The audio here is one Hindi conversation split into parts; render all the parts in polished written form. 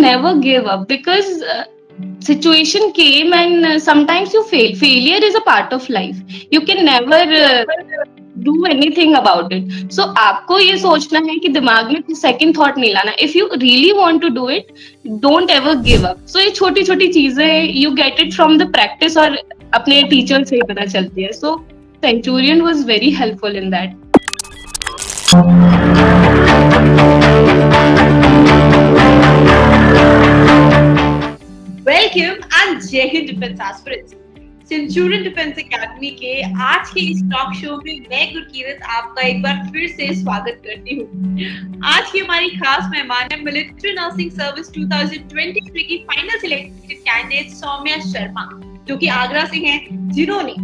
never give up because situation came and sometimes you fail. Failure is a part of life. You can never do anything about it. So आपको ये सोचना है कि दिमाग में कोई second thought नहीं लाना. If you really want to do it, don't ever give up. So ये छोटी छोटी चीजें you get it from the practice और अपने टीचर से ही पता चलती है. So Centurion was very helpful in that. Welcome and Jai Hind Defense Aspirants. Centurion defence academy के आज के इस टॉक शो में मैं गुरकीरत आपका एक बार फिर से स्वागत करती हूँ। आज की हमारी खास मेहमान है मिलिट्री नर्सिंग सर्विस 2023 की final selected candidate Saumya Sharma, जो कि आगरा से हैं, जिन्होंने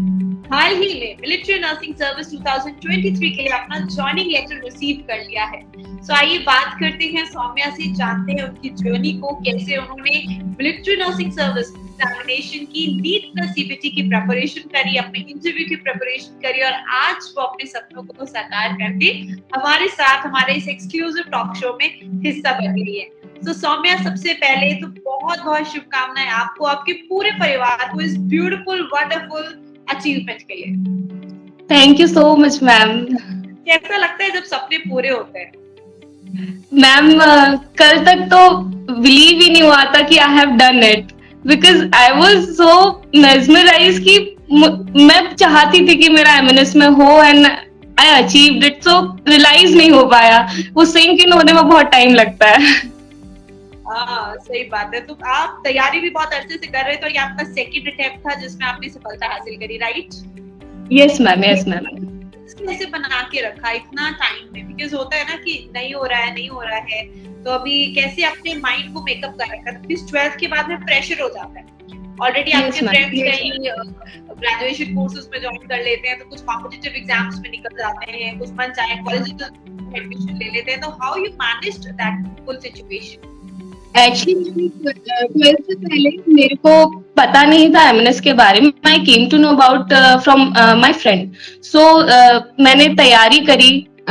हाल ही में मिलिट्री नर्सिंग सर्विस 2023 के लिए अपना ज्वाइनिंग लेटर रिसीव कर लिया है। सो आइए बात करते हैं सौम्या से, जानते हैं उनकी जर्नी को, कैसे उन्होंने मिलिट्री नर्सिंग सर्विस एग्जामिनेशन की, नीट प्लस सीपीटी की प्रिपरेशन करी, अपने इंटरव्यू की प्रिपरेशन करी और आज वो अपने सपनों को साकार करके हमारे साथ हमारे इस एक्सक्लूसिव टॉक शो में हिस्सा बन गई है। तो सौम्या, सबसे पहले तो बहुत बहुत शुभकामनाएं आपको, आपके पूरे परिवार को इस ब्यूटीफुल वंडरफुल अचीवमेंट के लिए। Thank you so much ma'am. कैसा लगता है जब सपने पूरे होते हैं? मैम कल तक तो बिलीव ही नहीं हुआ था कि I have done it, because I was so mesmerize कि मैं चाहती थी कि मेरा एमएनएस में हो and I achieved it. So realize नहीं हो पाया, वो सिंक इन होने में बहुत टाइम लगता है। सही बात है। तो आप तैयारी भी बहुत अच्छे से कर रहे थे और ये आपका सेकंड अटेम्प्ट था जिसमें आपने सफलता हासिल करी, right? Yes ma'am, yes ma'am. कैसे बना के रखा इतना टाइम में? बिकॉज होता है ना कि नहीं हो रहा है, तो अभी कैसे अपने माइंड को मेकअप कर रखा? बिकॉज 12th के बाद में प्रेशर हो जाता है। ऑलरेडी आपके फ्रेंड्स कहीं ग्रेजुएशन कोर्सेज में ज्वाइन कर लेते हैं, तो कुछ कॉम्पिटिटिव एग्जाम्स में निकल जाते हैं, कुछ मन चाहे कॉलेज में एडमिशन ले लेते हैं। तो how you managed that full situation? Actually 12th से पहले मेरे को पता नहीं था एमएनएस के बारे में। I came to know about from my friend. So मैंने तैयारी करी,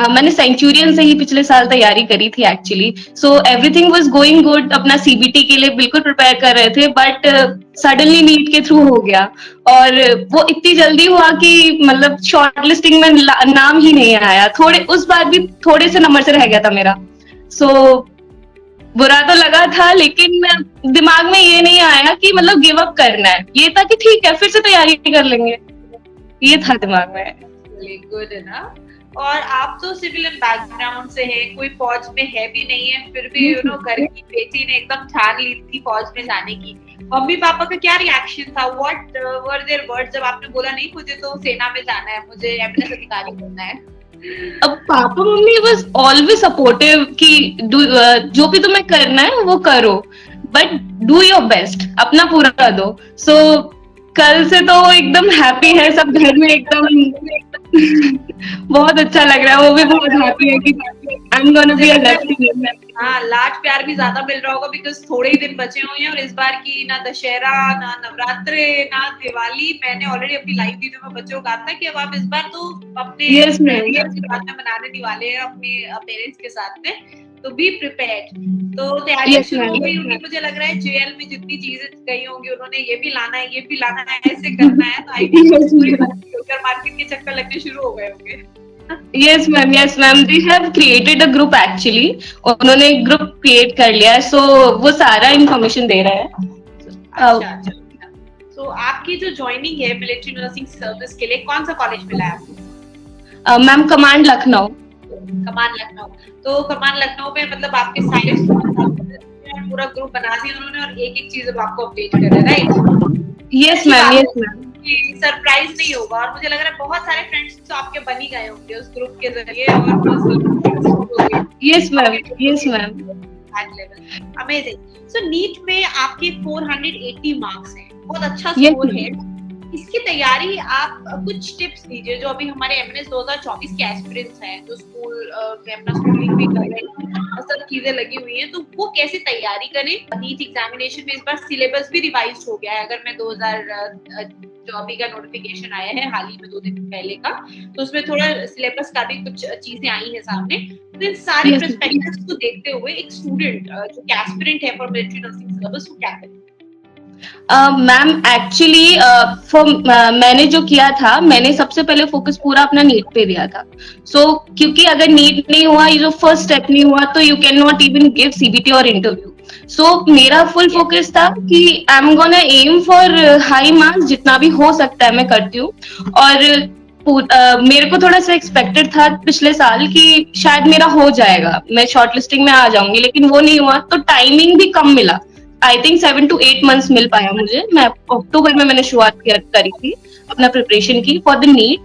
मैंने सेंचुरियन से ही पिछले साल तैयारी करी थी actually. So everything was going good, अपना सीबीटी के लिए बिल्कुल प्रिपेयर कर रहे थे, बट सडनली नीट के थ्रू हो गया और वो इतनी जल्दी हुआ कि मतलब शॉर्टलिस्टिंग में नाम ही नहीं आया। उस बार भी थोड़े से नंबर से रह गया था मेरा। सो बुरा तो लगा था, लेकिन दिमाग में ये नहीं आया कि मतलब गिव अप करना है। ये था कि ठीक है, फिर से तैयारी कर लेंगे, ये था दिमाग में। गुड है ना। और आप तो सिविलियन बैकग्राउंड से हैं, कोई फौज में है भी नहीं है, फिर भी घर की बेटी ने एकदम ठान ली थी फौज में जाने की। मम्मी पापा का क्या रिएक्शन था? व्हाट वर देयर वर्ड्स जब आपने बोला नहीं मुझे तो सेना में जाना है, मुझे एमएनएस अधिकारी बनना है? अब papa mummy was always supportive कि जो भी तुम्हें करना है वो करो, बट डू योर बेस्ट, अपना पूरा दो। सो कल से तो एकदम हैप्पी है सब घर में, एकदम बहुत अच्छा लग रहा है। वो भी बहुत हैप्पी है कि I am gonna be a lieutenant. हाँ, लाड प्यार भी ज्यादा मिल रहा होगा बिकॉज थोड़े ही दिन बचे हुए हैं और इस बार की ना दशहरा, ना नवरात्रे, ना दिवाली। मैंने ऑलरेडी अपनी लाइव वीडियो में बच्चों को कहा था कि अब आप इस बार तो अपने साथ में मनाने नहीं वाले हैं, अपने पेरेंट्स के साथ में, तो बी प्रिपेयर्ड। तो तैयारी शुरू हो गई होगी, मुझे लग रहा है जेएल में जितनी चीजें गई होंगी उन्होंने ये भी लाना है, ये भी लाना है, ऐसे करना है, तो आई थिंक मार्केट के चक्कर लगने शुरू हो गए होंगे। Yes ma'am, yes ma'am, they have created a group actually। उन्होंने एक ग्रुप क्रिएट कर लिया है, सो वो सारा इंफॉर्मेशन दे रहा है। अच्छा। तो आपकी जो ज्वाइनिंग है मिलिट्री नर्सिंग सर्विस के लिए कौन सा कॉलेज मिला है आपको? Ma'am command Lucknow. तो कमांड लखनऊ में मतलब आपके सारे पूरा ग्रुप बना दिया उन्होंने और एक एक चीज अब आपको अपडेट कर रहा है, right? Yes ma'am, yes ma'am. Surprise नहीं होगा और मुझे लग रहा है बहुत सारे फ्रेंड्स तो आपके बन ही गए होंगे उस ग्रुप के जरिए और yes ma'am, yes ma'am. Amazing. So NEET में आपके 480 मार्क्स हैं, बहुत अच्छा स्कोर है। इसकी तैयारी आप कुछ टिप्स दीजिए जो अभी हमारे एमएनएस 2024 के एस्पिरेंट्स हैं, जो स्कूल में अपना स्कूलिंग भी कर रहे हैं, सब चीजें लगी हुई हैं, तो वो कैसे तैयारी करें। नीट एग्जामिनेशन में इस बार सिलेबस भी रिवाइज हो गया है, अगर मैं 2024 का नोटिफिकेशन आया है हाल ही में 2 दिन पहले का, तो उसमें थोड़ा सिलेबस का भी कुछ चीजें आई हैं सामने। तो इन सारे पर्सपेक्टिव्स को देखते हुए एक स्टूडेंट जो एस्पिरेंट है फॉर मिलिट्री नर्सिंग सिलेबस, वो क्या करे? मैम एक्चुअली मैंने जो किया था, मैंने सबसे पहले फोकस पूरा अपना नीट पे दिया था। क्योंकि अगर नीट नहीं हुआ, ये जो फर्स्ट स्टेप नहीं हुआ, तो you can not even give CBT और इंटरव्यू। मेरा फुल फोकस था कि I am gonna aim for high marks, जितना भी हो सकता है मैं करती हूँ। और मेरे को थोड़ा सा एक्सपेक्टेड था पिछले साल कि शायद मेरा हो जाएगा, मैं शॉर्टलिस्टिंग में आ जाऊंगी, लेकिन वो नहीं हुआ, तो टाइमिंग भी कम मिला। आई थिंक 7 to 8 months मिल पाया मुझे। मैं अक्टूबर में मैंने शुरुआत करी थी अपना प्रिपरेशन की फॉर द नीट।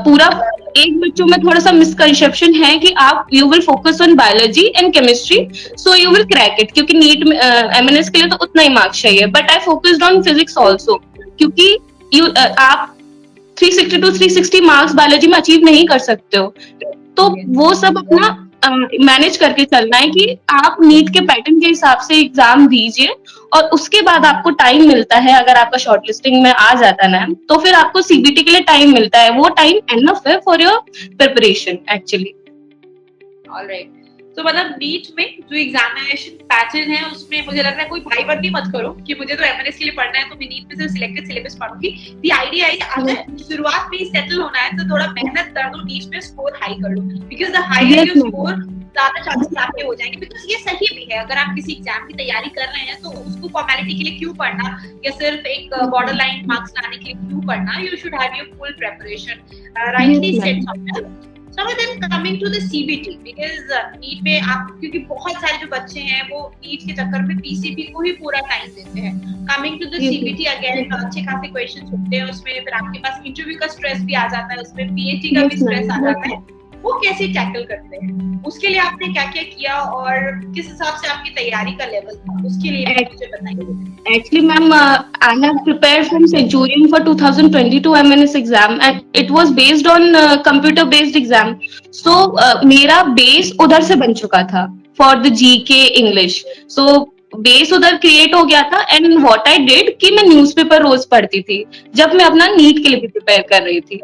पूरा एक बच्चों में थोड़ा सा मिसकंसेप्शन है कि आप you will focus on biology and chemistry, so you will crack it, क्योंकि नीट में एमएनएस के लिए तो उतना ही मार्क्स चाहिए। But I focused on physics also, क्योंकि आप 360 to 360 मार्क्स बायोलॉजी में अचीव नहीं कर सकते हो। तो वो सब अपना मैनेज करके चलना है कि आप नीट के पैटर्न के हिसाब से एग्जाम दीजिए, और उसके बाद आपको टाइम मिलता है। अगर आपका शॉर्टलिस्टिंग में आ जाता है ना, तो फिर आपको सीबीटी के लिए टाइम मिलता है। वो टाइम एनफ है for your preparation actually. Alright, तो मतलब नीट में जो एग्जामिनेशन पैटर्न है उसमें मुझे लग रहा है कोई भाईबंदी मत करो कि मुझे तो एमएनएस के लिए पढ़ना है तो मैं नीट में सिर्फ सिलेक्टेड सिलेबस पढ़ूंगी। द आइडिया है अगर शुरुआत में ही सेटल होना है तो थोड़ा मेहनत कर दो, नीट में स्कोर हाई कर लो, because the higher your score ज्यादा चांसेस आपके हो जाएंगे। बिकॉज ये सही भी है, अगर आप किसी एग्जाम की तैयारी कर रहे हैं तो उसको फॉर्मेलिटी के लिए क्यों पढ़ना, या सिर्फ एक बॉर्डर लाइन मार्क्स लाने के लिए क्यों पढ़ना। You should have your full preparation, rightly said somewhere. So then coming to the CBT, because NEET में आप, क्योंकि बहुत सारे जो बच्चे हैं वो नीट के चक्कर में पीसीबी को ही पूरा टाइम देते हैं। Coming to the CBT again अच्छे खासे क्वेश्चंस होते हैं उसमें, फिर आपके पास इंटरव्यू का स्ट्रेस भी आ जाता है, उसमें पीएचडी का भी स्ट्रेस आ जाता है। वो कैसे टैकल करते हैं, उसके लिए आपने क्या क्या किया और किस हिसाब से आपकी तैयारी का लेवल था, उसके लिए मुझे बताइए। Actually, ma'am, I have prepared from Centurion for 2022 MNS exam, and it was based on computer-based exam. मेरा बेस उधर से बन चुका था for the GK English. Base उधर क्रिएट हो गया था, एंड व्हाट आई डिड कि मैं न्यूज़पेपर रोज पढ़ती थी जब मैं अपना नीट के लिए भी प्रिपेयर कर रही थी।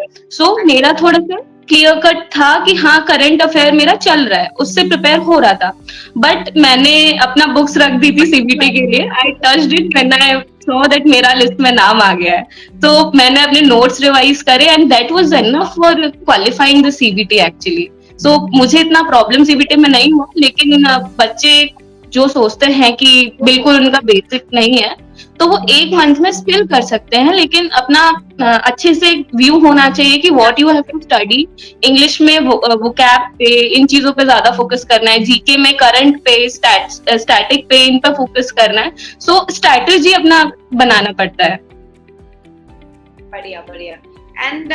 मेरा थोड़ा सा क्लियर कट था कि हाँ, करंट अफेयर मेरा चल रहा है, उससे प्रिपेयर हो रहा था। बट मैंने अपना बुक्स रख दी थी सीबीटी के लिए। आई touched it when I saw that मेरा लिस्ट में नाम आ गया है, तो मैंने अपने नोट्स रिवाइज करे, and that was enough for qualifying the CBT actually. मुझे इतना प्रॉब्लम सीबीटी में नहीं हुआ, लेकिन बच्चे जो सोचते हैं कि बिल्कुल उनका बेसिक नहीं है, तो वो 1 मंथ में स्टिल कर सकते हैं, लेकिन अपना अच्छे से व्यू होना चाहिए कि what you have to study. English में वोकैब पे, इन चीजों पे ज्यादा फोकस करना है, जीके में करंट पे, स्टैटिक पे, इन पे फोकस करना है। स्ट्रैटेजी अपना बनाना पड़ता है। बढ़िया बढ़िया। एंड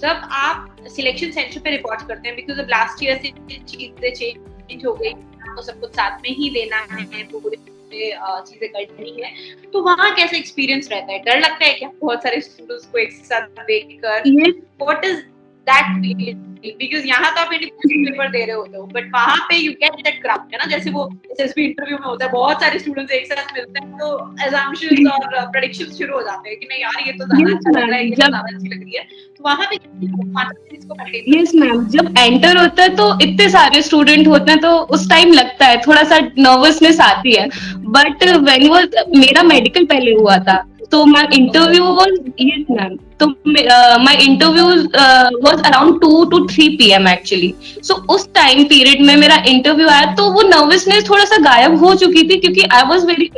जब आप सिलेक्शन सेंटर पे रिपोर्ट करते हैं, बिकॉज अब लास्ट ईयर से चीजें चेंज हो गई, आपको सब कुछ साथ में ही देना है, पूरे चीजें करनी है, तो वहाँ कैसा एक्सपीरियंस रहता है? डर लगता है क्या बहुत सारे स्टूडेंट्स को एक साथ देखकर? What is that feeling? Because यहाँ तो आप इंडिविजुअल पेपर दे रहे होते हो, बट वहाँ पे यू गेट दैट क्राउड है ना, जैसे वो एसएसबी इंटरव्यू में होता है, बहुत सारे स्टूडेंट्स एक साथ मिलते हैं, तो assumptions और predictions शुरू हो जाते हैं कि नहीं यार ये तो ज्यादा अच्छा लग रहा है, ये ज्यादा अच्छी लग रही है। तो वहाँ पे यस मैम, जब एंटर होता है तो इतने सारे स्टूडेंट होते हैं, तो उस टाइम लगता है थोड़ा सा नर्वसनेस आती है। बट व्हेन वो मेरा मेडिकल पहले हुआ था, तो my interview was, yes ma'am, तो my interview was around 2 to 3 PM actually. उस टाइम पीरियड में मेरा इंटरव्यू आया, तो वो नर्वसनेस थोड़ा सा गायब हो चुकी थी, क्योंकि I was very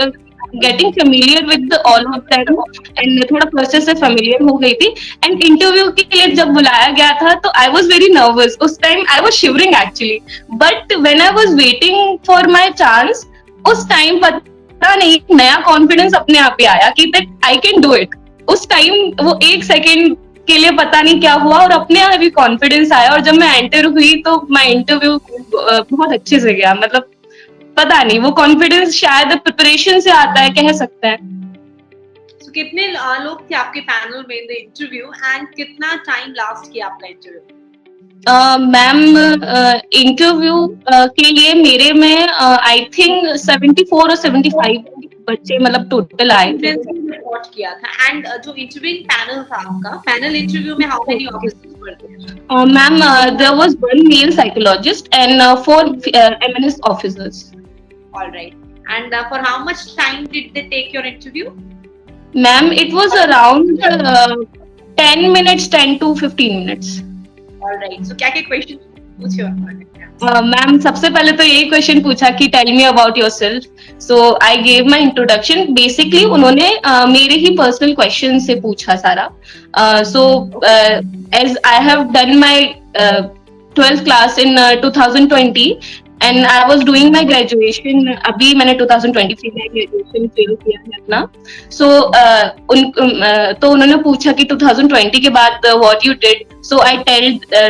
getting familiar with all of that, and थोड़ा प्रोसेस से फेमिलियर हो गई थी। एंड इंटरव्यू के लिए जब बुलाया गया था, तो आई वाज वेरी नर्वस। उस time I was shivering actually, but when I was waiting for my chance, उस टाइम पता नहीं नया कॉन्फिडेंस अपने आप ही आया कि that I can do it. उस टाइम वो 1 सेकेंड के लिए पता नहीं क्या हुआ, और अपने आप ही कॉन्फिडेंस आया, और जब मैं एंटर हुई तो माय इंटरव्यू बहुत अच्छे से गया। मतलब पता नहीं, वो कॉन्फिडेंस शायद प्रिपरेशन से आता है, कह सकते हैं। कितने लोग थे आपके पैनल में इन द इंटरव्यू एंड कितना टाइम लास्ट किया आपका इंटरव्यू? मैम इंटरव्यू के लिए मेरे में आई थिंक 74 और 75 बच्चे मतलब टोटल आए थे। रिपोर्ट किया था एंड जो इंटरव्यूइंग पैनल था आपका, पैनल इंटरव्यू में how many officers were there? Ma'am there was one male psychologist and 4 MNS officers. Alright, and for how much time did they take your interview? Ma'am it was around 10 minutes, 10 to 15 minutes। Alright, so क्या क्या क्वेश्चन पूछे उन्होंने? मैम सबसे पहले तो यही क्वेश्चन पूछा कि tell me about yourself, so I gave my introduction. Basically उन्होंने मेरे ही पर्सनल क्वेश्चन से पूछा सारा। So as I have done my 12th class in 2020 and I was doing my graduation. अभी मैंने 2023 में ग्रेजुएशन फेल किया है अपना। सो तो उन्होंने पूछा कि 2020 के बाद what you did. So I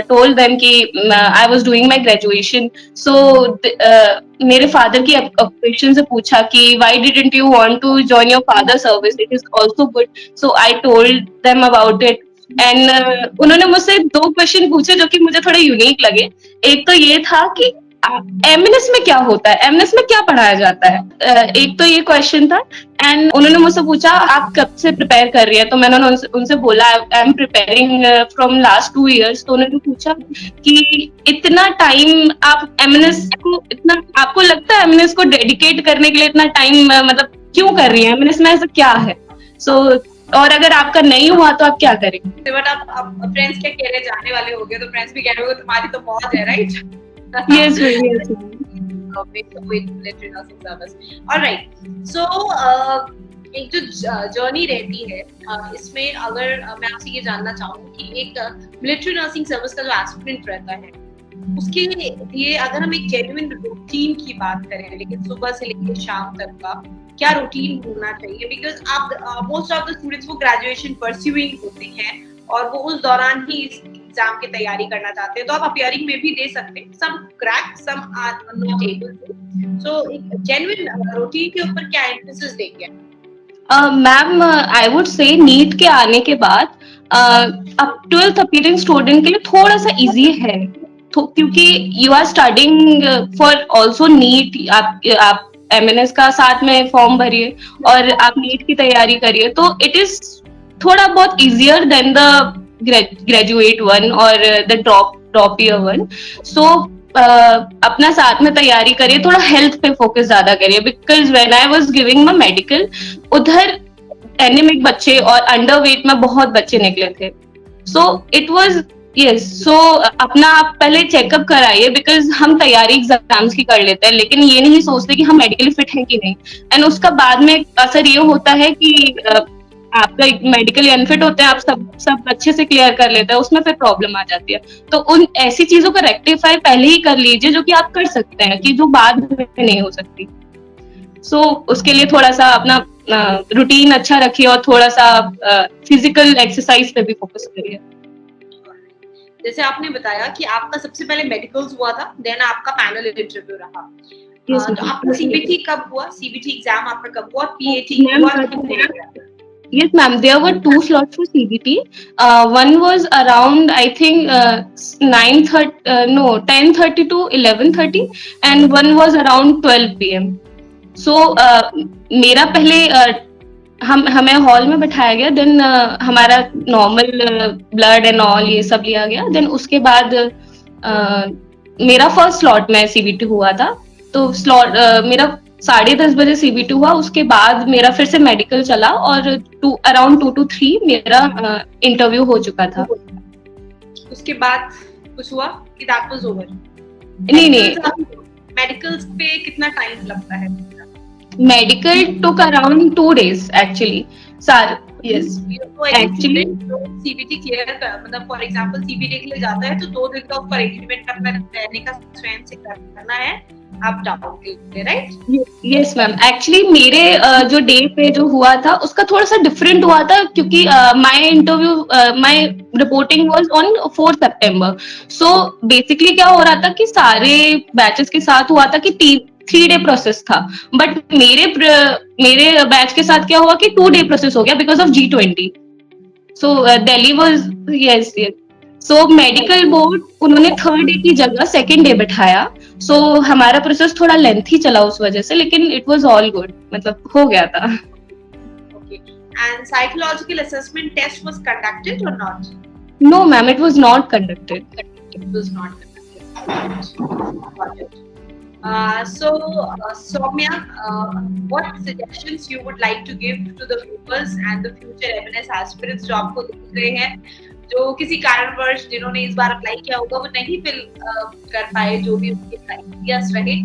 told them कि I was doing my graduation. So मेरे father की occupation से पूछा कि why didn't you want to join your father's service? It is also good. So I told them about it. And उन्होंने मुझसे 2 क्वेश्चन पूछे जो कि मुझे थोड़े यूनिक लगे। एक तो ये था कि MNS में क्या होता है, MNS में क्या पढ़ाया जाता है। एक तो ये क्वेश्चन था एंड उन्होंने मुझसे पूछा आप कब से प्रिपेयर कर रही है, तो मैंने उनसे बोला I am preparing from last 2 years। तो उन्होंने पूछा कि इतना टाइम आप MNS को, इतना आपको लगता है MNS को डेडिकेट करने के लिए इतना टाइम मतलब क्यों कर रही है, MNS में ऐसा क्या है। सो और अगर आपका नहीं हुआ तो आप क्या करेंगे। बट आप फ्रेंड्स क्या कह रहे, जाने वाले हो गए तो फ्रेंड्स भी कह रहे होंगे तुम्हारी तो बहुत है, right? Yes, yes. Alright, so एक जो जर्नी रहती है इसमें अगर मैं आपसे ये जानना चाहूँ कि एक मिलिट्री नर्सिंग सर्विस का जो एस्पिरेंट रहता है उसके लिए अगर हम एक जेन्युइन रूटीन की बात करें, लेकिन सुबह से लेकर शाम तक का क्या रूटीन होना चाहिए? बिकॉज आप मोस्ट ऑफ द स्टूडेंट्स वो ग्रेजुएशन परस्यूइंग होते हैं और वो उस दौरान ही एग्जाम की तैयारी करना चाहते हैं, तो आप अपियरिंग में भी दे सकते हैं, some crack, some are not able to. So एक जेन्युइन रूटीन के ऊपर क्या एम्फेसिस देंगे? Ma'am I would say NEET के आने के बाद अब 12th अपीयरिंग स्टूडेंट के लिए थोड़ा सा इजी है, क्योंकि you are studying for also NEET. आप MNS का साथ में फॉर्म भरिए और आप नीट की तैयारी करिए, तो इट इज थोड़ा बहुत easier than the graduate one और द ड्रॉप ईयर वन। सो अपना साथ में तैयारी करिए, थोड़ा हेल्थ पे फोकस ज्यादा करिए। Because when I was giving my medical, उधर एनीमिक बच्चे और अंडरवेट में बहुत बच्चे निकले थे। सो इट वाज यस, सो अपना आप पहले चेकअप कराइए, बिकॉज हम तैयारी एग्जाम्स की कर लेते हैं लेकिन ये नहीं सोचते कि हम मेडिकली फिट हैं कि नहीं। एंड उसका बाद में असर ये होता है कि आपका मेडिकली अनफिट होते हैं, आप सब अच्छे से क्लियर कर लेते हैं, उसमें फिर प्रॉब्लम आ जाती है। तो उन ऐसी चीजों को रेक्टिफाई पहले ही कर लीजिए जो कि आप कर सकते हैं, कि जो बाद में नहीं हो सकती। सो उसके लिए थोड़ा सा अपना रूटीन अच्छा रखिए और थोड़ा सा फिजिकल एक्सरसाइज पे भी फोकस करिए। जैसे आपने बताया कि आपका सबसे पहले मेडिकल्स हुआ था, देन आपका पैनल इंटरव्यू रहा। तो आपका CBT कब हुआ? CBT एग्जाम आपका कब हुआ? PAT हुआ? Yes, ma'am. There were 2 slots for CBT. One was around, I think, 10:30 to 11:30, and one was around 12 PM. So, मेरा पहले हमें हॉल में बैठाया गया, देन हमारा नॉर्मल ब्लड एंड ऑल ये सब लिया गया। देन उसके बाद मेरा फर्स्ट स्लॉट में CBT हुआ था, तो स्लॉट मेरा 10:30 बजे CBT हुआ। उसके बाद मेरा फिर से मेडिकल चला और अराउंड 2 to 3 मेरा इंटरव्यू हो चुका था। उसके बाद कुछ हुआ कि दैट वाज ओवर? नहीं, मेडिकल्स पे कितना टाइम लगता है? Medical took around 2 days actually sir. Yes, actually CBT clear मतलब फॉर एग्जांपल CBT के लिए जाता है तो 2 दिन का ऊपर एग्रीमेंट अपना रहने का स्वयं से करना है, आप down, right? Yes ma'am, actually मेरे जो डे पे जो हुआ था उसका थोड़ा सा डिफरेंट हुआ था, क्योंकि my reporting was on 4 September। So basically क्या हो रहा था कि सारे बैचेस के साथ हुआ था कि 3 डे प्रोसेस था, बट मेरे बैच के साथ क्या हुआ कि 2 डे प्रोसेस हो गया because of G20. So Delhi was, yes yes, so medical board उन्होंने 3rd डे की जगह 2nd डे बैठाया. सो हमारा प्रोसेस थोड़ा लेंथी चला उस वजह से, लेकिन इट वाज ऑल गुड, मतलब हो गया था. Okay. And psychological assessment test was conducted or not? No ma'am, it was not conducted. It was not conducted. Got it. Soumya, what suggestions you would like to give to the viewers and the future MNS aspirants जो आपको देख रहे हैं, जो किसी कारणवश जिन्होंने इस बार अप्लाई किया होगा वो नहीं फिल कर पाए, जो भी उनके क्राइटेरियाज रहे,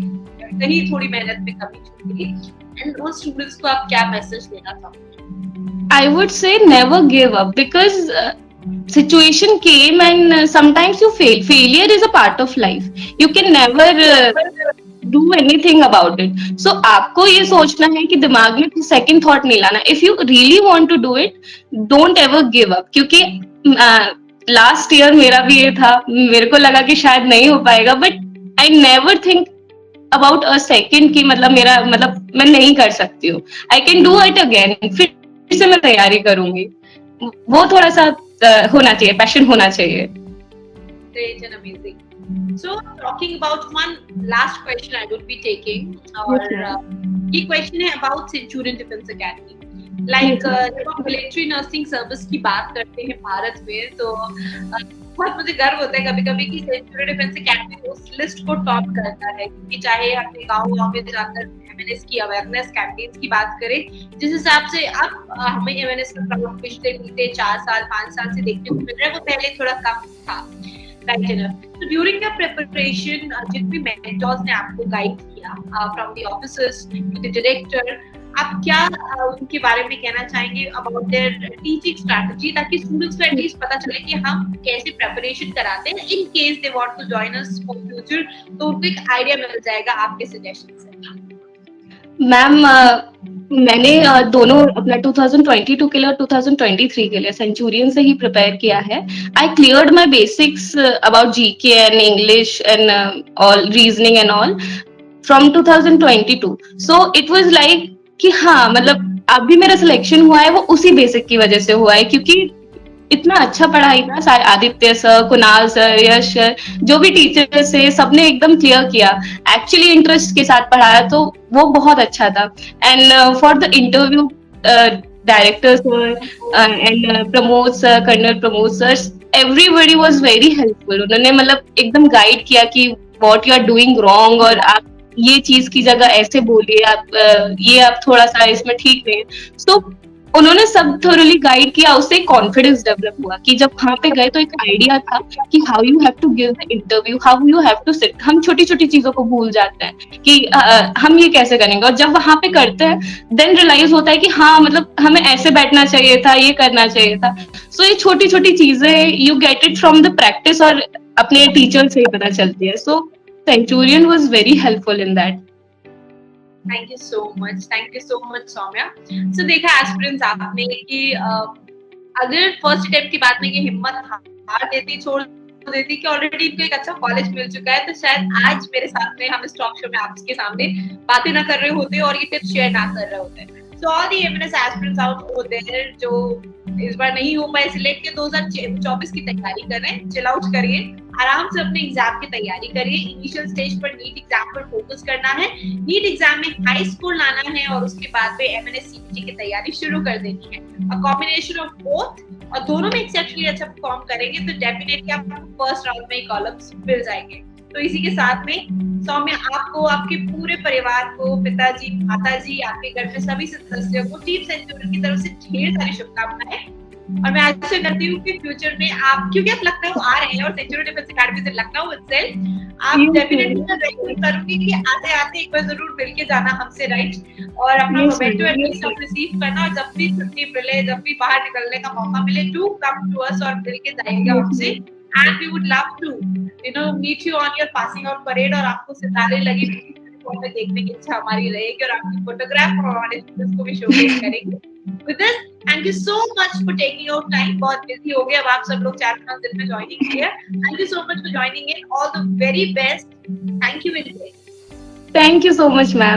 कहीं थोड़ी मेहनत में कमी छूट गई, एंड उन स्टूडेंट्स को आप क्या मैसेज देना चाहोगे? I would say never give up, because situation came and sometimes you fail. Failure is a part of life. You can never do anything about it. So आपको ये सोचना है कि दिमाग में second thought नहीं लाना. If you really want to do it, don't ever give up. क्योंकि last year मेरा भी ये था, मेरे को लगा कि शायद नहीं हो पाएगा, but I never think about a second कि मतलब मैं नहीं कर सकती हूँ. I can do it again. फिर से मैं तैयारी करूंगी. वो थोड़ा सा होना चाहिए, पैशन होना चाहिए. Great and amazing. So talking about one last question I would be taking, और ये question है about Centurion Defense Academy. Like जब हम मिलिट्री नर्सिंग सर्विस की बात करते हैं भारत में, तो बहुत मुझे गर्व होता है कभी-कभी कि सेंचुरियन डिफेंस अकेडमी उस लिस्ट को टॉप करता है, क्योंकि चाहे अपने गाँव में जाकर एमएनएस की अवेयरनेस कैंपेन्स की बात करें, जिस हिसाब से अब हमें एमएनएस का क्राउड पिछले 4 साल 5 साल से देखने को मिल रहा है, वो पहले थोड़ा कम था. Right enough. So during your preparation, जिन भी mentors ने आपको गाइड किया, from the officers to the director, आप क्या उनके बारे में कहना चाहेंगे about their teaching strategy, ताकि students को at least पता चले कि हम कैसे preparation कराते हैं, in case they want to join us for future, तो उनको एक idea मिल जाएगा आपके suggestion से. मैम मैंने दोनों अपना 2022 के लिए और 2023 के लिए सेंचुरियन से ही प्रिपेयर किया है. आई cleared my basics about GK and English and all reasoning and all from 2022. So it was like कि हाँ, मतलब अभी मेरा सिलेक्शन हुआ है वो उसी बेसिक की वजह से हुआ है, क्योंकि इतना अच्छा पढ़ाई था. सारे आदित्य सर, कुणाल सर, यश सर, जो भी टीचर्स थे, सबने एकदम क्लियर किया, एक्चुअली इंटरेस्ट के साथ पढ़ाया, तो वो बहुत अच्छा था. And for the interview director sir and Pramod sir, colonel Pramod sir, everybody was very helpful. उन्होंने मतलब एकदम गाइड किया कि what you are doing wrong, और आप ये चीज की जगह ऐसे बोलिए, आप ये आप थोड़ा सा इसमें ठीक नहीं. सो उन्होंने सब थोरली गाइड किया, उससे कॉन्फिडेंस डेवलप हुआ कि जब वहां पे गए तो एक आइडिया था कि how you have to give the interview, how you have to sit. हम छोटी छोटी चीजों को भूल जाते हैं कि हम ये कैसे करेंगे, और जब वहां पे करते हैं देन रियलाइज होता है कि हाँ, मतलब हमें ऐसे बैठना चाहिए था, ये करना चाहिए था. सो ये छोटी छोटी चीजें you get it from the practice, और अपने टीचर से ही पता चलती है. So Centurion was very helpful in that. Thank you so much Soumya. So देखा एस्पिरेंट्स आपने कि अगर फर्स्ट अटेम्प्ट की बात में ये हिम्मत हार देती, छोड़ देती कि ऑलरेडी इनको एक अच्छा कॉलेज मिल चुका है, तो शायद आज मेरे साथ में हम इस टॉक शो में आपके सामने बातें ना कर रहे होते और ये टिप्स शेयर ना कर रहे होते. So all the MNS aspirants out over there जो इस बार नहीं हो पाए सिलेक्ट, के 2024 की तैयारी कर रहे हैं, चिल आउट करिए, आराम से अपने एग्जाम की तैयारी करिए. इनिशियल स्टेज पर नीट एग्जाम पर फोकस करना है, नीट एग्जाम में हाई स्कोर लाना है, और उसके बाद में एमएनएस सीपीटी की तैयारी शुरू कर देनी है. अ कॉम्बिनेशन ऑफ बोथ, और दोनों में एक्सेप्शनली अच्छा परफॉर्म करेंगे तो डेफिनेटली आपको फर्स्ट राउंड में कॉलम्स मिल जाएंगे. तो इसी के साथ में सौम्या, आपको, आपके पूरे परिवार को, पिताजी, माताजी, आपके घर में सभी सदस्यों को टीम सेंचुरियन की तरफ से ढेर सारी शुभकामनाएं. और मैं आशा करती हूँ कि फ्यूचर में आप, क्योंकि आप लखनऊ आ रहे हैं और सेंचुरियन डिफेंस अकेडमी से लखनऊ itself, आप डेफिनेटली मैं रेकमेंड करूंगी कि आते आते एक बार जरूर मिल के जाना हमसे, राइट, और अपना मोमेंटो एटलीस्ट आप रिसीव करना, और जब भी छुट्टी मिले, जब भी बाहर निकलने का मौका मिले, डू कम टू अस और मिल के जाइएगा हमसे. And we would love to, meet you on your passing out parade, और आपको सितारे लगी फोटो देखने की इच्छा हमारी रहेगी, और आपकी फोटोग्राफ और हमारे स्टूडेंट्स को भी शोकेस करेंगे. With this, thank you so much for taking your time. बहुत बिजी हो गए अब आप सब लोग 4-5 दिन में ज्वाइनिंग किया. Thank you so much for joining in. All the very best. Thank you very much. Thank you so much ma'am.